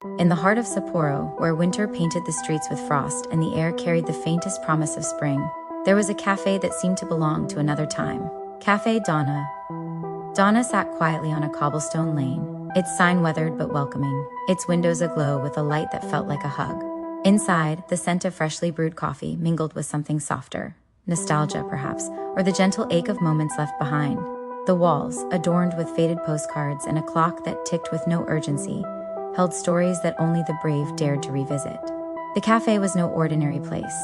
In the heart of Sapporo, where winter painted the streets with frost and the air carried the faintest promise of spring, there was a cafe that seemed to belong to another time. Café Donna. Donna sat quietly on a cobblestone lane, its sign weathered but welcoming, its windows aglow with a light that felt like a hug. Inside, the scent of freshly brewed coffee mingled with something softer, nostalgia perhaps, or the gentle ache of moments left behind. The walls, adorned with faded postcards and a clock that ticked with no urgency, held stories that only the brave dared to revisit. The cafe was no ordinary place.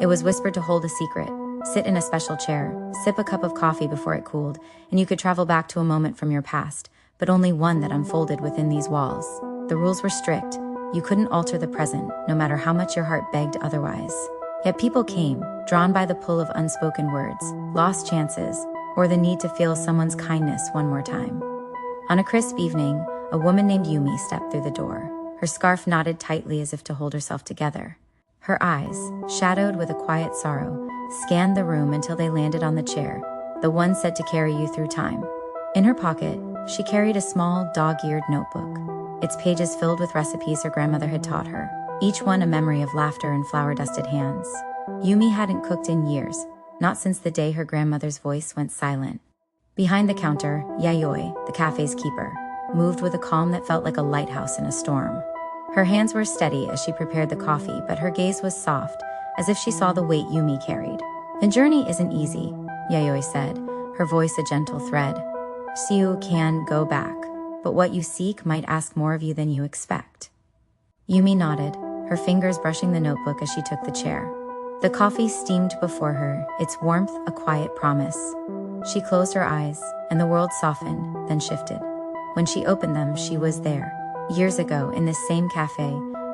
It was whispered to hold a secret, sit in a special chair, sip a cup of coffee before it cooled, and you could travel back to a moment from your past, but only one that unfolded within these walls. The rules were strict. You couldn't alter the present, no matter how much your heart begged otherwise. Yet people came, drawn by the pull of unspoken words, lost chances, or the need to feel someone's kindness one more time. On a crisp evening, a woman named Yumi stepped through the door, her scarf knotted tightly as if to hold herself together. Her eyes, shadowed with a quiet sorrow, scanned the room until they landed on the chair, the one said to carry you through time. In her pocket, she carried a small, dog-eared notebook, its pages filled with recipes her grandmother had taught her, each one a memory of laughter and flour-dusted hands. Yumi hadn't cooked in years, not since the day her grandmother's voice went silent. Behind the counter, Yayoi, the cafe's keeper, moved with a calm that felt like a lighthouse in a storm. Her hands were steady as she prepared the coffee, but her gaze was soft, as if she saw the weight Yumi carried. The journey isn't easy, Yayoi said, her voice a gentle thread. So you can go back, but what you seek might ask more of you than you expect. Yumi nodded, her fingers brushing the notebook as she took the chair. The coffee steamed before her, its warmth a quiet promise. She closed her eyes, and the world softened, then shifted. When she opened them, she was there, years ago in this same cafe,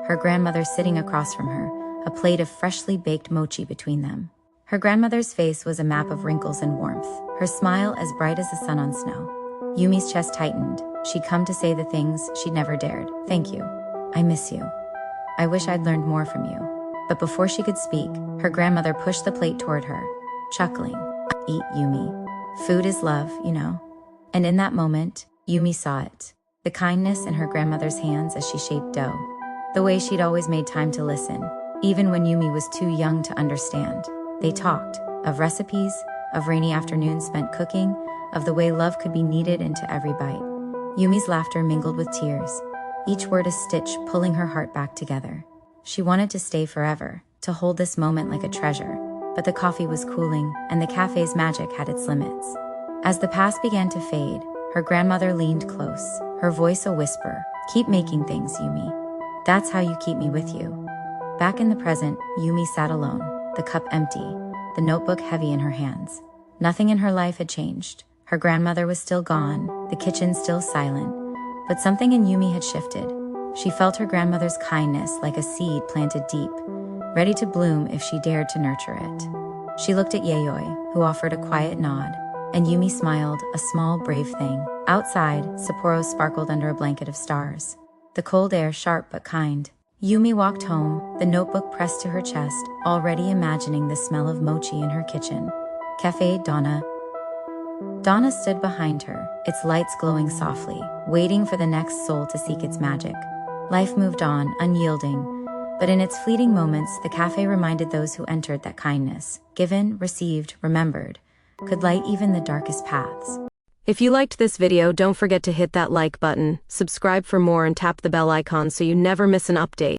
her grandmother sitting across from her, a plate of freshly baked mochi between them. Her grandmother's face was a map of wrinkles and warmth, her smile as bright as the sun on snow. Yumi's chest tightened. She'd come to say the things she'd never dared. Thank you. I miss you. I wish I'd learned more from you. But before she could speak, her grandmother pushed the plate toward her, chuckling. Eat, Yumi. Food is love, you know. And in that moment, Yumi saw it. The kindness in her grandmother's hands as she shaped dough. The way she'd always made time to listen, even when Yumi was too young to understand. They talked of recipes, of rainy afternoons spent cooking, of the way love could be kneaded into every bite. Yumi's laughter mingled with tears, each word a stitch pulling her heart back together. She wanted to stay forever, to hold this moment like a treasure, but the coffee was cooling, and the cafe's magic had its limits. As the past began to fade, her grandmother leaned close, her voice a whisper. Keep making things, Yumi. That's how you keep me with you. Back in the present, Yumi sat alone, the cup empty, the notebook heavy in her hands. Nothing in her life had changed. Her grandmother was still gone, the kitchen still silent, but something in Yumi had shifted. She felt her grandmother's kindness like a seed planted deep, ready to bloom if she dared to nurture it. She looked at Yayoi, who offered a quiet nod, and Yumi smiled, a small, brave thing. Outside, Sapporo sparkled under a blanket of stars, the cold air sharp but kind. Yumi walked home, the notebook pressed to her chest, already imagining the smell of mochi in her kitchen. Café Donna. Donna stood behind her, its lights glowing softly, waiting for the next soul to seek its magic. Life moved on, unyielding, but in its fleeting moments, the cafe reminded those who entered that kindness, given, received, remembered, could light even the darkest paths. If you liked this video, don't forget to hit that like button, subscribe for more, and tap the bell icon so you never miss an update.